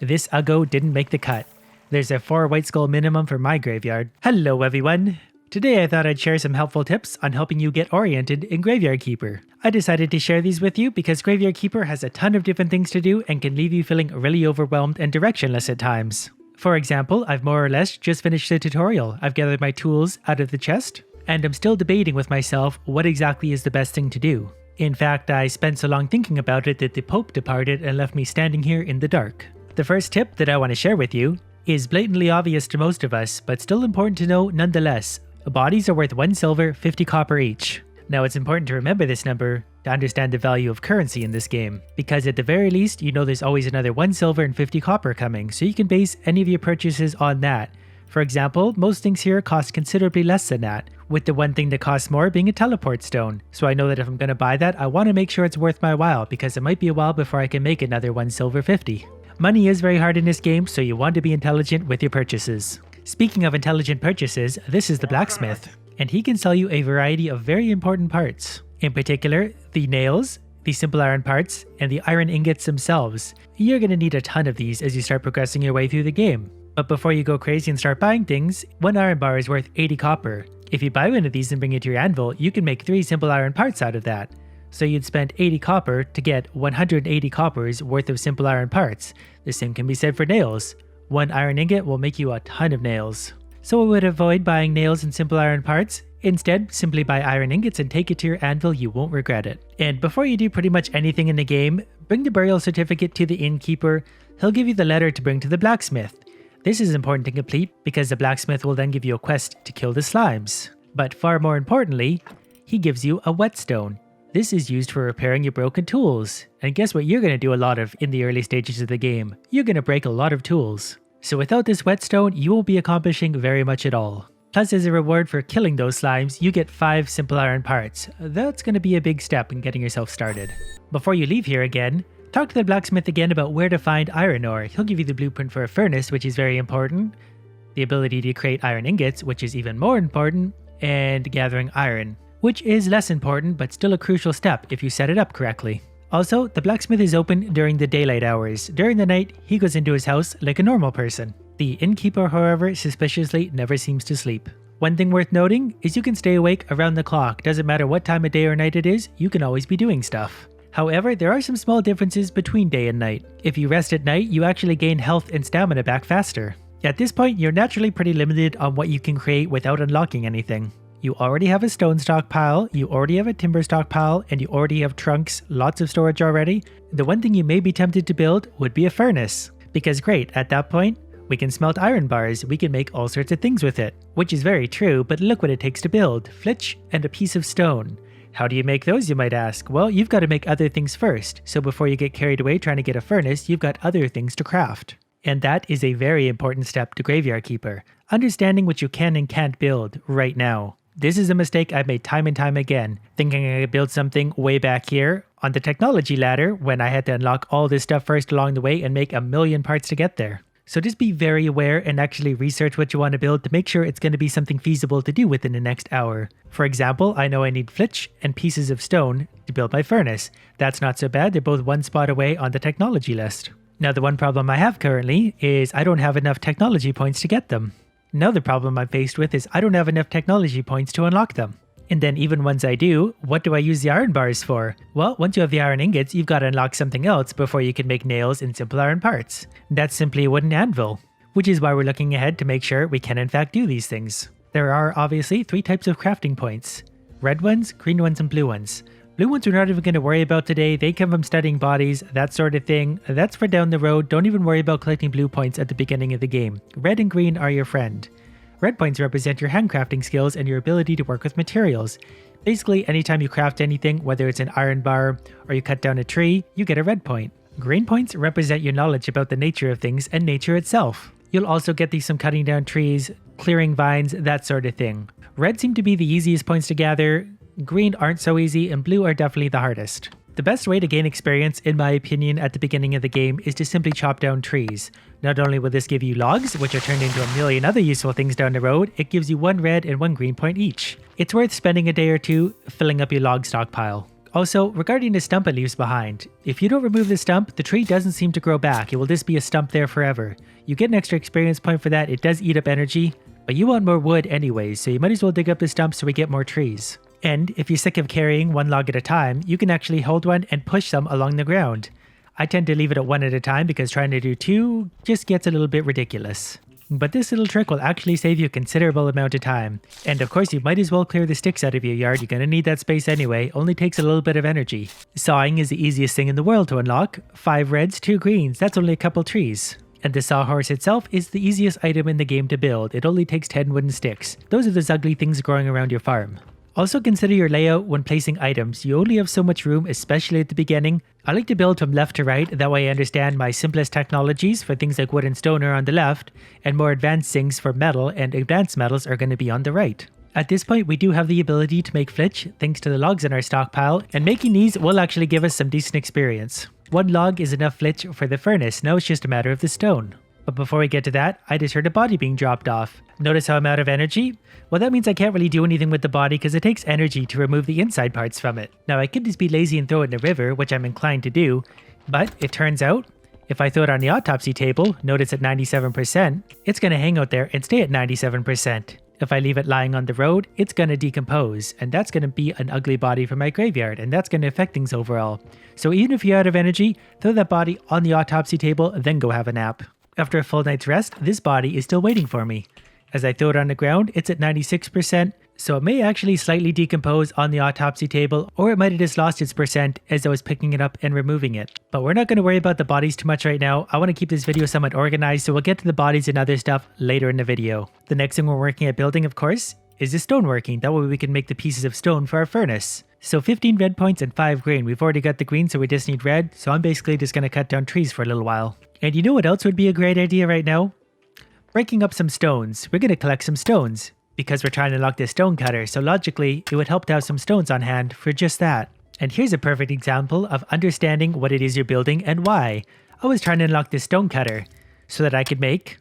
this Uggo didn't make the cut. There's a 4 white skull minimum for my graveyard. Hello everyone! Today I thought I'd share some helpful tips on helping you get oriented in Graveyard Keeper. I decided to share these with you because Graveyard Keeper has a ton of different things to do and can leave you feeling really overwhelmed and directionless at times. For example, I've more or less just finished the tutorial. I've gathered my tools out of the chest, and I'm still debating with myself what exactly is the best thing to do. In fact, I spent so long thinking about it that the Pope departed and left me standing here in the dark. The first tip that I want to share with you is blatantly obvious to most of us, but still important to know nonetheless. Bodies are worth 1 silver, 50 copper each. Now it's important to remember this number to understand the value of currency in this game, because at the very least you know there's always another 1 silver and 50 copper coming, so you can base any of your purchases on that. For example, most things here cost considerably less than that, with the one thing that costs more being a teleport stone. So I know that if I'm going to buy that, I want to make sure it's worth my while, because it might be a while before I can make another 1 silver 50. Money is very hard in this game, so you want to be intelligent with your purchases. Speaking of intelligent purchases, this is the blacksmith, and he can sell you a variety of very important parts. In particular, the nails, the simple iron parts, and the iron ingots themselves. You're going to need a ton of these as you start progressing your way through the game. But before you go crazy and start buying things, 1 iron bar is worth 80 copper. If you buy one of these and bring it to your anvil, you can make 3 simple iron parts out of that. So you'd spend 80 copper to get 180 coppers worth of simple iron parts. The same can be said for nails. 1 iron ingot will make you a ton of nails. So I would avoid buying nails and simple iron parts. Instead, simply buy iron ingots and take it to your anvil, you won't regret it. And before you do pretty much anything in the game, bring the burial certificate to the innkeeper. He'll give you the letter to bring to the blacksmith. This is important to complete because the blacksmith will then give you a quest to kill the slimes. But far more importantly, he gives you a whetstone. This is used for repairing your broken tools. And guess what you're going to do a lot of in the early stages of the game? You're going to break a lot of tools. So without this whetstone, you won't be accomplishing very much at all. Plus, as a reward for killing those slimes, you get 5 simple iron parts. That's going to be a big step in getting yourself started. Before you leave here again, talk to the blacksmith again about where to find iron ore. He'll give you the blueprint for a furnace, which is very important, the ability to create iron ingots, which is even more important, and gathering iron, which is less important but still a crucial step if you set it up correctly. Also, the blacksmith is open during the daylight hours. During the night, he goes into his house like a normal person. The innkeeper, however, suspiciously never seems to sleep. One thing worth noting is you can stay awake around the clock. Doesn't matter what time of day or night it is, you can always be doing stuff. However, there are some small differences between day and night. If you rest at night, you actually gain health and stamina back faster. At this point, you're naturally pretty limited on what you can create without unlocking anything. You already have a stone stockpile, you already have a timber stockpile, and you already have trunks, lots of storage already. The one thing you may be tempted to build would be a furnace. Because great, at that point, we can smelt iron bars, we can make all sorts of things with it. Which is very true, but look what it takes to build. Flitch and a piece of stone. How do you make those, you might ask? Well, you've got to make other things first. So before you get carried away trying to get a furnace, you've got other things to craft. And that is a very important step to Graveyard Keeper. Understanding what you can and can't build right now. This is a mistake I've made time and time again, thinking I could build something way back here on the technology ladder when I had to unlock all this stuff first along the way and make a million parts to get there. So just be very aware and actually research what you want to build to make sure it's going to be something feasible to do within the next hour. For example, I know I need flitch and pieces of stone to build my furnace. That's not so bad, they're both one spot away on the technology list. Now the one problem I have currently is I don't have enough technology points to get them. Another problem I'm faced with is I don't have enough technology points to unlock them. And then even once I do, what do I use the iron bars for? Well, once you have the iron ingots, you've got to unlock something else before you can make nails and simple iron parts. That's simply a wooden anvil, which is why we're looking ahead to make sure we can in fact do these things. There are obviously 3 types of crafting points. Red ones, green ones, and blue ones. Blue ones we're not even going to worry about today, they come from studying bodies, that sort of thing. That's for down the road, don't even worry about collecting blue points at the beginning of the game. Red and green are your friend. Red points represent your handcrafting skills and your ability to work with materials. Basically, anytime you craft anything, whether it's an iron bar or you cut down a tree, you get a red point. Green points represent your knowledge about the nature of things and nature itself. You'll also get these from cutting down trees, clearing vines, that sort of thing. Red seem to be the easiest points to gather, green aren't so easy, and blue are definitely the hardest. The best way to gain experience, in my opinion, at the beginning of the game is to simply chop down trees. Not only will this give you logs, which are turned into a million other useful things down the road, it gives you 1 red and 1 green point each. It's worth spending a day or two filling up your log stockpile. Also, regarding the stump it leaves behind, if you don't remove the stump, the tree doesn't seem to grow back. It will just be a stump there forever. You get an extra experience point for that. It does eat up energy, but you want more wood anyways, so you might as well dig up the stump so we get more trees. And if you're sick of carrying one log at a time, you can actually hold one and push them along the ground. I tend to leave it at one at a time because trying to do two just gets a little bit ridiculous. But this little trick will actually save you a considerable amount of time. And of course, you might as well clear the sticks out of your yard. You're going to need that space anyway. Only takes a little bit of energy. Sawing is the easiest thing in the world to unlock. 5 reds, 2 greens. That's only a couple trees. And the sawhorse itself is the easiest item in the game to build. It only takes 10 wooden sticks. Those are those ugly things growing around your farm. Also consider your layout when placing items. You only have so much room, especially at the beginning. I like to build from left to right, that way I understand my simplest technologies for things like wood and stone are on the left, and more advanced things for metal and advanced metals are going to be on the right. At this point, we do have the ability to make flitch, thanks to the logs in our stockpile, and making these will actually give us some decent experience. 1 log is enough flitch for the furnace, now it's just a matter of the stone. But before we get to that, I just heard a body being dropped off. Notice how I'm out of energy? Well, that means I can't really do anything with the body because it takes energy to remove the inside parts from it. Now, I could just be lazy and throw it in a river, which I'm inclined to do, but it turns out, if I throw it on the autopsy table, notice at 97%, it's going to hang out there and stay at 97%. If I leave it lying on the road, it's going to decompose, and that's going to be an ugly body for my graveyard, and that's going to affect things overall. So even if you're out of energy, throw that body on the autopsy table, then go have a nap. After a full night's rest, this body is still waiting for me. As I throw it on the ground, it's at 96%, so it may actually slightly decompose on the autopsy table, or it might have just lost its percent as I was picking it up and removing it. But we're not going to worry about the bodies too much right now. I want to keep this video somewhat organized, so we'll get to the bodies and other stuff later in the video. The next thing we're working at building, of course, is the stoneworking. That way we can make the pieces of stone for our furnace. So 15 red points and 5 green. We've already got the green, so we just need red, so I'm basically just going to cut down trees for a little while. And you know what else would be a great idea right now? Breaking up some stones. We're going to collect some stones because we're trying to unlock this stone cutter, so logically it would help to have some stones on hand for just that. And here's a perfect example of understanding what it is you're building and why. I was trying to unlock this stone cutter so that I could make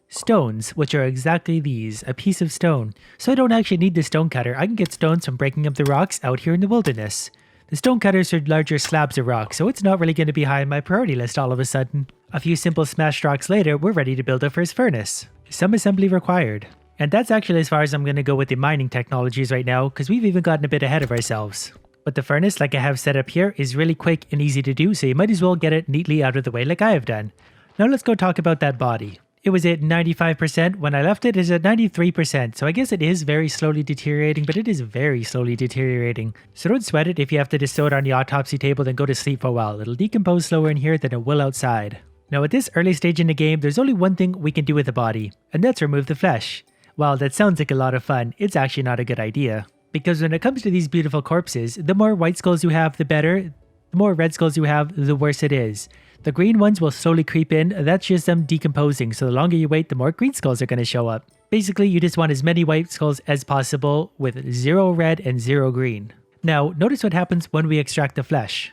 stones, which are exactly these, a piece of stone. So I don't actually need the stone cutter. I can get stones from breaking up the rocks out here in the wilderness. The stone cutters are larger slabs of rock, so it's not really going to be high on my priority list all of a sudden. A few simple smashed rocks later, we're ready to build our first furnace. Some assembly required. And that's actually as far as I'm going to go with the mining technologies right now, because we've even gotten a bit ahead of ourselves. But the furnace, like I have set up here, is really quick and easy to do, so you might as well get it neatly out of the way like I have done. Now let's go talk about that body. It was at 95%. When I left it, it's at 93%. So I guess it is very slowly deteriorating, but it is very slowly deteriorating. So don't sweat it if you have to just throw it on the autopsy table then go to sleep for a while. It'll decompose slower in here than it will outside. Now at this early stage in the game, there's only one thing we can do with the body, and that's remove the flesh. While that sounds like a lot of fun, it's actually not a good idea. Because when it comes to these beautiful corpses, the more white skulls you have, the better. The more red skulls you have, the worse it is. The green ones will slowly creep in, that's just them decomposing, so the longer you wait, the more green skulls are going to show up. Basically, you just want as many white skulls as possible with 0 red and 0 green. Now, notice what happens when we extract the flesh.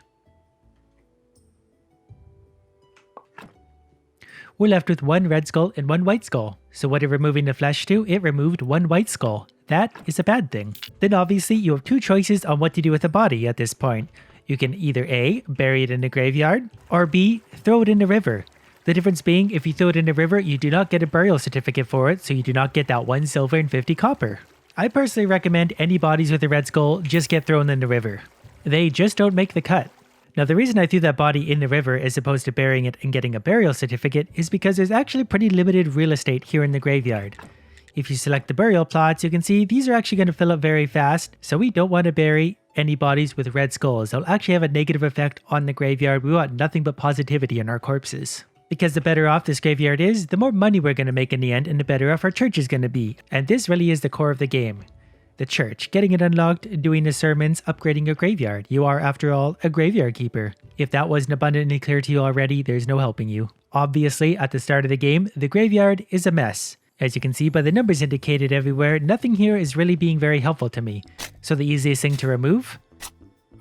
We're left with 1 red skull and 1 white skull. So what did removing the flesh do? It removed 1 white skull. That is a bad thing. Then obviously, you have 2 choices on what to do with the body at this point. You can either A, bury it in the graveyard, or B, throw it in the river. The difference being, if you throw it in the river, you do not get a burial certificate for it, so you do not get that 1 silver and 50 copper. I personally recommend any bodies with a red skull just get thrown in the river. They just don't make the cut. Now the reason I threw that body in the river as opposed to burying it and getting a burial certificate is because there's actually pretty limited real estate here in the graveyard. If you select the burial plots, you can see these are actually going to fill up very fast, so we don't want to bury any bodies with red skulls. They'll actually have a negative effect on the graveyard. We want nothing but positivity in our corpses. Because the better off this graveyard is, the more money we're going to make in the end, and the better off our church is going to be. And this really is the core of the game. The church, getting it unlocked, doing the sermons, upgrading your graveyard. You are, after all, a graveyard keeper. If that wasn't abundantly clear to you already, there's no helping you. Obviously, at the start of the game, the graveyard is a mess. As you can see by the numbers indicated everywhere, nothing here is really being very helpful to me. So the easiest thing to remove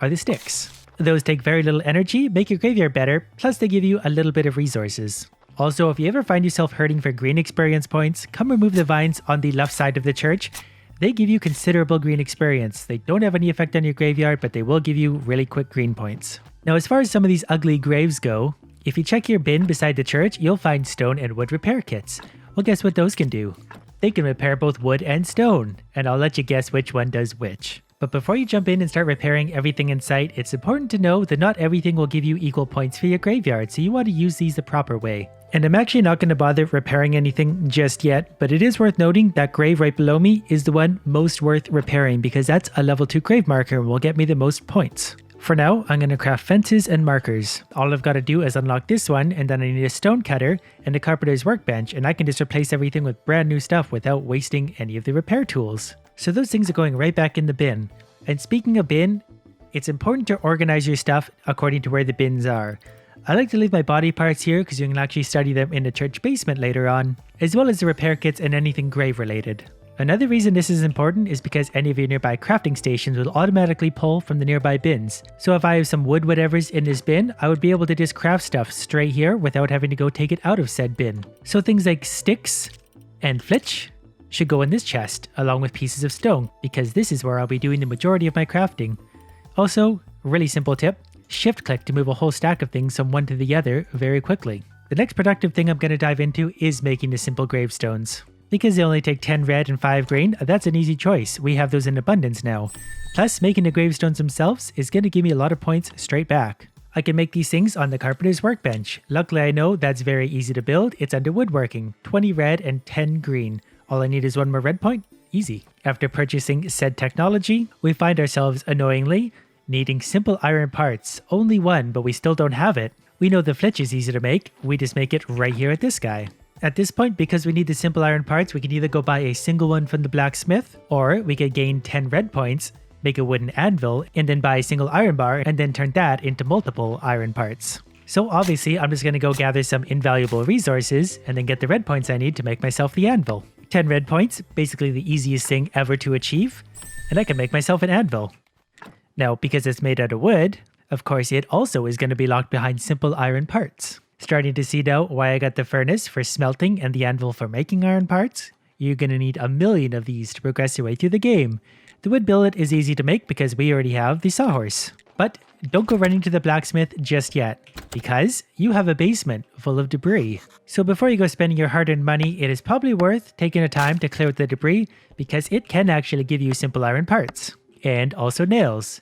are the sticks. Those take very little energy, make your graveyard better, plus they give you a little bit of resources. Also, if you ever find yourself hurting for green experience points, come remove the vines on the left side of the church. They give you considerable green experience. They don't have any effect on your graveyard, but they will give you really quick green points. Now, as far as some of these ugly graves go, if you check your bin beside the church, you'll find stone and wood repair kits. Well, guess what those can do? They can repair both wood and stone, and I'll let you guess which one does which. But before you jump in and start repairing everything in sight, it's important to know that not everything will give you equal points for your graveyard, so you want to use these the proper way. And I'm actually not going to bother repairing anything just yet, but it is worth noting that grave right below me is the one most worth repairing because that's a level 2 grave marker and will get me the most points. For now, I'm going to craft fences and markers. All I've got to do is unlock this one, and then I need a stone cutter and a carpenter's workbench, and I can just replace everything with brand new stuff without wasting any of the repair tools. So those things are going right back in the bin. And speaking of bin, it's important to organize your stuff according to where the bins are. I like to leave my body parts here because you can actually study them in the church basement later on, as well as the repair kits and anything grave related. Another reason this is important is because any of your nearby crafting stations will automatically pull from the nearby bins. So if I have some wood whatevers in this bin, I would be able to just craft stuff straight here without having to go take it out of said bin. So things like sticks and flitch should go in this chest, along with pieces of stone, because this is where I'll be doing the majority of my crafting. Also, really simple tip, shift click to move a whole stack of things from one to the other very quickly. The next productive thing I'm going to dive into is making the simple gravestones. Because they only take 10 red and 5 green, that's an easy choice. We have those in abundance now. Plus, making the gravestones themselves is going to give me a lot of points straight back. I can make these things on the carpenter's workbench. Luckily I know that's very easy to build. It's under woodworking, 20 red and 10 green. All I need is one more red point. Easy. After purchasing said technology, we find ourselves, annoyingly, needing simple iron parts. Only one, but we still don't have it. We know the flitch is easy to make. We just make it right here at this guy. At this point, because we need the simple iron parts, we can either go buy a single one from the blacksmith, or we could gain 10 red points, make a wooden anvil, and then buy a single iron bar, and then turn that into multiple iron parts. So obviously, I'm just going to go gather some invaluable resources, and then get the red points I need to make myself the anvil. 10 red points, basically the easiest thing ever to achieve, and I can make myself an anvil. Now, because it's made out of wood, of course it also is going to be locked behind simple iron parts. Starting to see now why I got the furnace for smelting and the anvil for making iron parts? You're going to need a million of these to progress your way through the game. The wood billet is easy to make because we already have the sawhorse. But don't go running to the blacksmith just yet, because you have a basement full of debris. So before you go spending your hard-earned money, it is probably worth taking a time to clear out the debris, because it can actually give you simple iron parts, and also nails.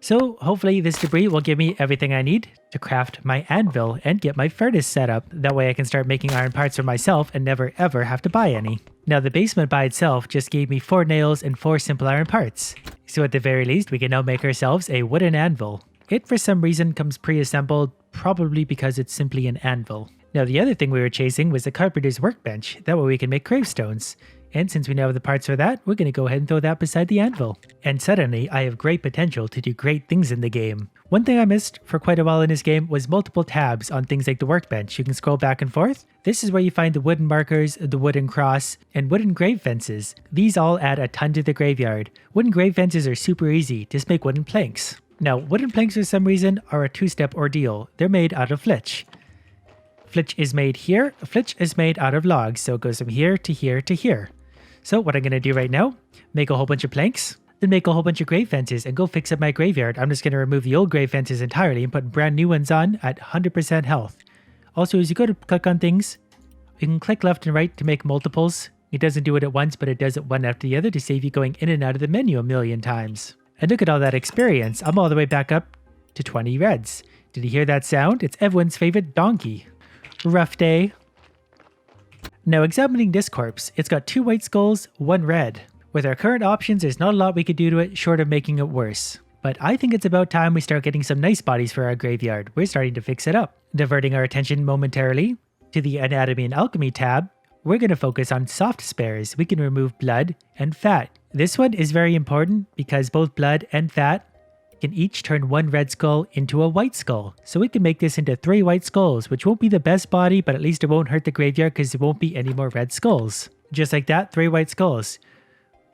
So hopefully this debris will give me everything I need to craft my anvil and get my furnace set up. That way I can start making iron parts for myself and never ever have to buy any. Now the basement by itself just gave me 4 nails and 4 simple iron parts. So at the very least we can now make ourselves a wooden anvil. It for some reason comes pre-assembled, probably because it's simply an anvil. Now the other thing we were chasing was the carpenter's workbench. That way we can make gravestones. And since we now have the parts for that, we're going to go ahead and throw that beside the anvil. And suddenly, I have great potential to do great things in the game. One thing I missed for quite a while in this game was multiple tabs on things like the workbench. You can scroll back and forth. This is where you find the wooden markers, the wooden cross, and wooden grave fences. These all add a ton to the graveyard. Wooden grave fences are super easy. Just make wooden planks. Now, wooden planks for some reason are a 2-step ordeal. They're made out of flitch. Flitch is made here. Flitch is made out of logs, so it goes from here to here to here. So what I'm going to do right now, make a whole bunch of planks, then make a whole bunch of grave fences and go fix up my graveyard. I'm just going to remove the old grave fences entirely and put brand new ones on at 100% health. Also, as you go to click on things, you can click left and right to make multiples. It doesn't do it at once, but it does it one after the other to save you going in and out of the menu a million times. And look at all that experience. I'm all the way back up to 20 reds. Did you hear that sound? It's everyone's favorite donkey. Rough day. Now examining this corpse, it's got 2 white skulls, 1 red. With our current options, there's not a lot we could do to it short of making it worse. But I think it's about time we start getting some nice bodies for our graveyard. We're starting to fix it up. Diverting our attention momentarily to the Anatomy and Alchemy tab, we're going to focus on soft spares. We can remove blood and fat. This one is very important because both blood and fat can each turn 1 red skull into a white skull. So we can make this into 3 white skulls, which won't be the best body, but at least it won't hurt the graveyard because there won't be any more red skulls. Just like that, 3 white skulls.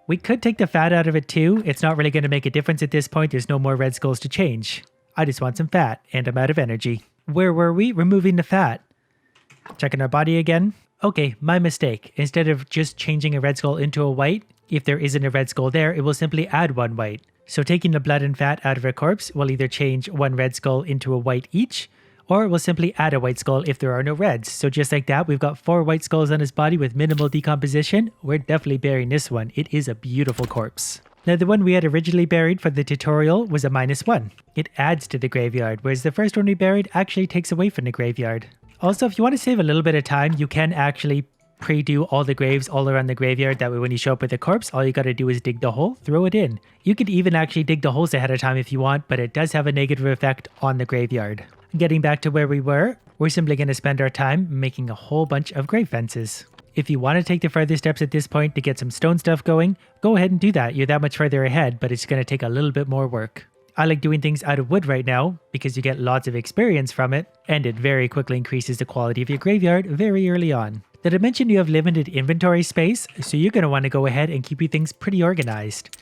We could take the fat out of it too. It's not really going to make a difference at this point. There's no more red skulls to change. I just want some fat, and I'm out of energy. Where were we? Removing the fat. Checking our body again. Okay, my mistake. Instead of just changing a red skull into a white, If there isn't a red skull there, it will simply add 1 white. So taking the blood and fat out of a corpse will either change 1 red skull into a white each, or it will simply add a white skull if there are no reds. So just like that, we've got 4 white skulls on his body with minimal decomposition. We're definitely burying this one. It is a beautiful corpse. Now the one we had originally buried for the tutorial was a -1. It adds to the graveyard, whereas the first one we buried actually takes away from the graveyard. Also, if you want to save a little bit of time, you can actually pre-do all the graves all around the graveyard. That way when you show up with a corpse, all you gotta do is dig the hole, throw it in. You could even actually dig the holes ahead of time if you want, but it does have a negative effect on the graveyard. Getting back to where we were, we're simply going to spend our time making a whole bunch of grave fences. If you want to take the further steps at this point to get some stone stuff going, go ahead and do that. You're that much further ahead, but it's going to take a little bit more work. I like doing things out of wood right now because you get lots of experience from it, and it very quickly increases the quality of your graveyard very early on. Did I mention you have limited inventory space? So you're going to want to go ahead and keep your things pretty organized.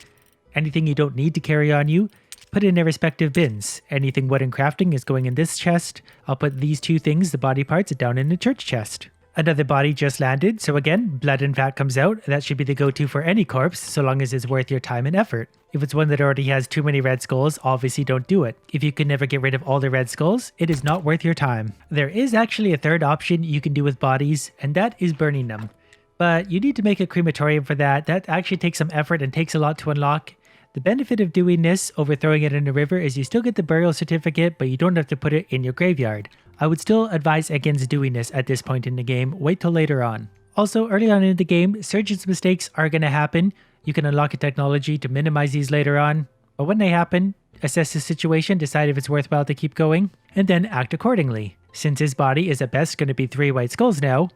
Anything you don't need to carry on you, put in their respective bins. Anything wooden crafting is going in this chest. I'll put these 2 things, the body parts, down in the church chest. Another body just landed, so again, blood and fat comes out. That should be the go-to for any corpse, so long as it's worth your time and effort. If it's one that already has too many red skulls, obviously don't do it. If you can never get rid of all the red skulls, it is not worth your time. There is actually a third option you can do with bodies, and that is burning them. But you need to make a crematorium for that. That actually takes some effort and takes a lot to unlock. The benefit of doing this over throwing it in a river is you still get the burial certificate, but you don't have to put it in your graveyard. I would still advise against doing this at this point in the game. Wait till later on. Also, early on in the game, surgeon's mistakes are going to happen. You can unlock a technology to minimize these later on. But when they happen, assess the situation, decide if it's worthwhile to keep going, and then act accordingly. Since his body is at best going to be 3 white skulls now,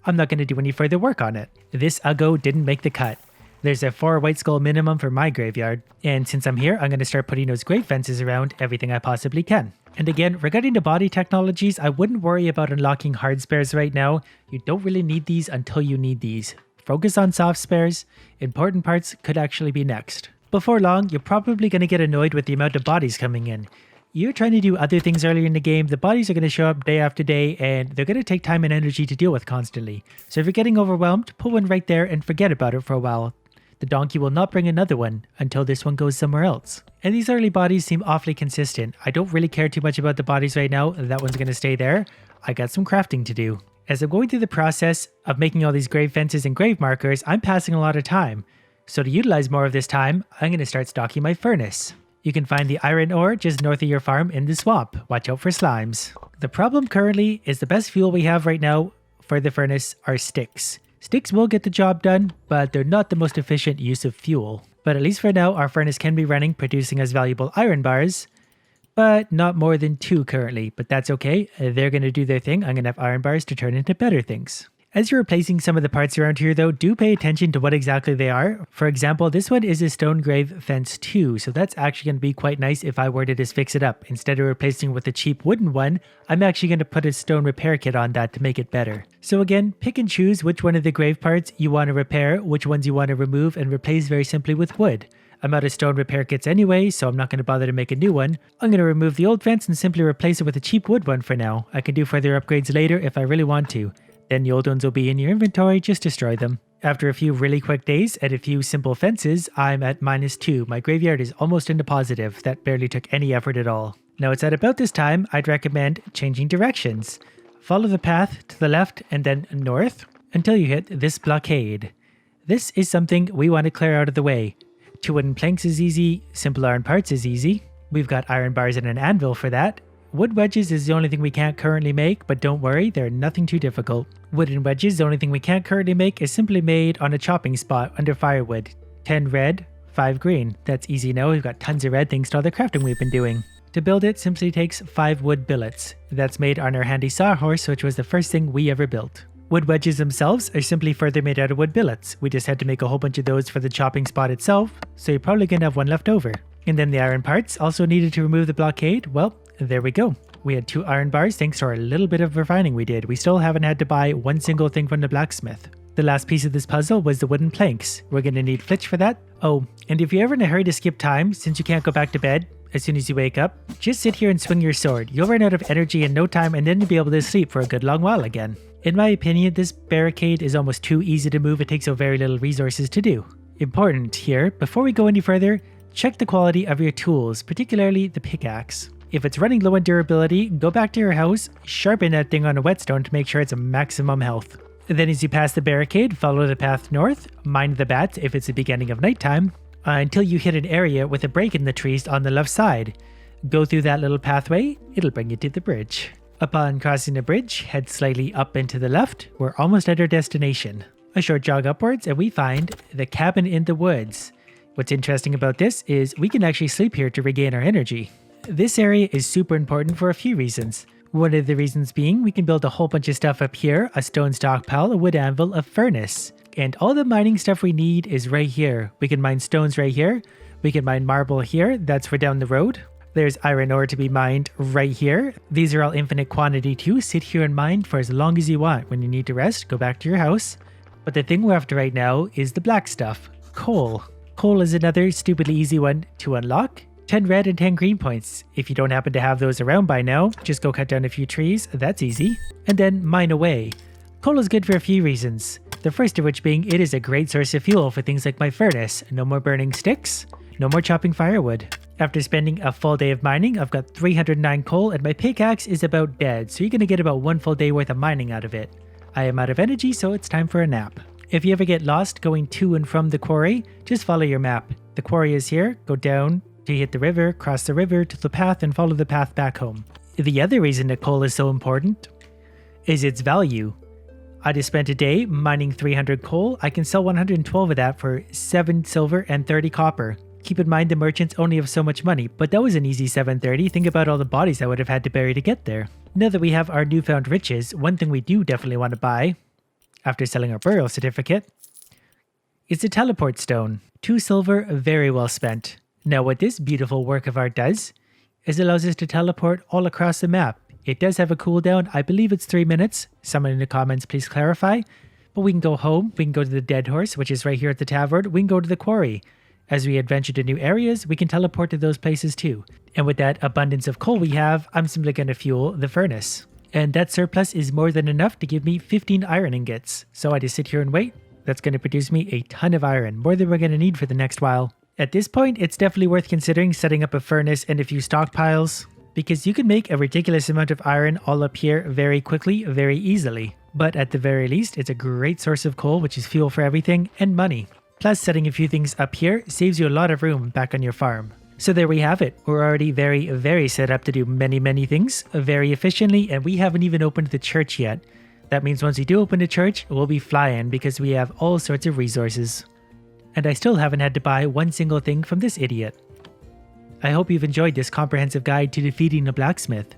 I'm not going to do any further work on it. This Uggo didn't make the cut. There's a 4 white skull minimum for my graveyard, and since I'm here, I'm going to start putting those grave fences around everything I possibly can. And again, regarding the body technologies, I wouldn't worry about unlocking hard spares right now. You don't really need these until you need these. Focus on soft spares. Important parts could actually be next. Before long, you're probably going to get annoyed with the amount of bodies coming in. You're trying to do other things earlier in the game, the bodies are going to show up day after day, and they're going to take time and energy to deal with constantly. So if you're getting overwhelmed, put one right there and forget about it for a while. The donkey will not bring another one until this one goes somewhere else. And these early bodies seem awfully consistent. I don't really care too much about the bodies right now. That one's going to stay there. I got some crafting to do. As I'm going through the process of making all these grave fences and grave markers, I'm passing a lot of time. So to utilize more of this time, I'm going to start stocking my furnace. You can find the iron ore just north of your farm in the swamp. Watch out for slimes. The problem currently is the best fuel we have right now for the furnace are sticks. Sticks will get the job done, but they're not the most efficient use of fuel. But at least for now, our furnace can be running, producing us valuable iron bars, but not more than 2 currently. But that's okay. They're going to do their thing. I'm going to have iron bars to turn into better things. As you're replacing some of the parts around here though, do pay attention to what exactly they are. For example, this one is a stone grave fence 2, so that's actually going to be quite nice if I were to just fix it up. Instead of replacing with a cheap wooden one, I'm actually going to put a stone repair kit on that to make it better. So again, pick and choose which one of the grave parts you want to repair, which ones you want to remove, and replace very simply with wood. I'm out of stone repair kits anyway, so I'm not going to bother to make a new one. I'm going to remove the old fence and simply replace it with a cheap wood one for now. I can do further upgrades later if I really want to. Then the old ones will be in your inventory, just destroy them. After a few really quick days and a few simple fences, I'm at -2. My graveyard is almost into positive. That barely took any effort at all. Now it's at about this time I'd recommend changing directions. Follow the path to the left and then north until you hit this blockade. This is something we want to clear out of the way. 2 wooden planks is easy, simple iron parts is easy. We've got iron bars and an anvil for that. Wood wedges is the only thing we can't currently make, but don't worry, they're nothing too difficult. Wooden wedges, the only thing we can't currently make is simply made on a chopping spot under firewood. 10 red, 5 green. That's easy now, we've got tons of red thanks to all the crafting we've been doing. To build it simply takes 5 wood billets. That's made on our handy sawhorse, which was the first thing we ever built. Wood wedges themselves are simply further made out of wood billets. We just had to make a whole bunch of those for the chopping spot itself, so you're probably going to have one left over. And then the iron parts also needed to remove the blockade. Well, there we go. We had 2 iron bars thanks to our little bit of refining we did. We still haven't had to buy one single thing from the blacksmith. The last piece of this puzzle was the wooden planks. We're going to need flitch for that. Oh, and if you're ever in a hurry to skip time, since you can't go back to bed, As soon as you wake up, just sit here and swing your sword. You'll run out of energy in no time and then you'll be able to sleep for a good long while again. In my opinion, this barricade is almost too easy to move. It takes so very little resources to do. Important here, before we go any further, check the quality of your tools, particularly the pickaxe. If it's running low on durability, go back to your house, sharpen that thing on a whetstone to make sure it's a maximum health. Then as you pass the barricade, follow the path north, mind the bats if it's the beginning of nighttime, until you hit an area with a break in the trees on the left side. Go through that little pathway, it'll bring you to the bridge. Upon crossing the bridge, head slightly up and to the left, we're almost at our destination. A short jog upwards and we find the cabin in the woods. What's interesting about this is we can actually sleep here to regain our energy. This area is super important for a few reasons. One of the reasons being we can build a whole bunch of stuff up here, a stone stockpile, a wood anvil, a furnace. And all the mining stuff we need is right here. We can mine stones right here. We can mine marble here. That's for down the road. There's iron ore to be mined right here. These are all infinite quantity too. Sit here and mine for as long as you want. When you need to rest, go back to your house. But the thing we're after right now is the black stuff, coal. Coal is another stupidly easy one to unlock. 10 red and 10 green points. If you don't happen to have those around by now, just go cut down a few trees, that's easy. And then mine away. Coal is good for a few reasons. The first of which being it is a great source of fuel for things like my furnace. No more burning sticks, no more chopping firewood. After spending a full day of mining, I've got 309 coal and my pickaxe is about dead, so you're going to get about 1 full day worth of mining out of it. I am out of energy, so it's time for a nap. If you ever get lost going to and from the quarry, just follow your map. The quarry is here, go down to hit the river, cross the river to the path and follow the path back home. The other reason that coal is so important is its value. I just spent a day mining 300 coal. I can sell 112 of that for 7 silver and 30 copper. Keep in mind the merchants only have so much money, but that was an easy 730. Think about all the bodies I would have had to bury to get there. Now that we have our newfound riches, one thing we do definitely want to buy, after selling our burial certificate, is a teleport stone. 2 silver, very well spent. Now what this beautiful work of art does is it allows us to teleport all across the map. It does have a cooldown, I believe it's 3 minutes. Someone in the comments please clarify. But we can go home, we can go to the Dead Horse, which is right here at the tavern, we can go to the quarry. As we adventure to new areas, we can teleport to those places too. And with that abundance of coal we have, I'm simply going to fuel the furnace. And that surplus is more than enough to give me 15 iron ingots. So I just sit here and wait. That's going to produce me a ton of iron, more than we're going to need for the next while. At this point, it's definitely worth considering setting up a furnace and a few stockpiles, because you can make a ridiculous amount of iron all up here very quickly, very easily. But at the very least, it's a great source of coal, which is fuel for everything, and money. Plus, setting a few things up here saves you a lot of room back on your farm. So there we have it. We're already very set up to do many things very efficiently, and we haven't even opened the church yet. That means once we do open the church, we'll be flying because we have all sorts of resources. And I still haven't had to buy one single thing from this idiot. I hope you've enjoyed this comprehensive guide to defeating a blacksmith.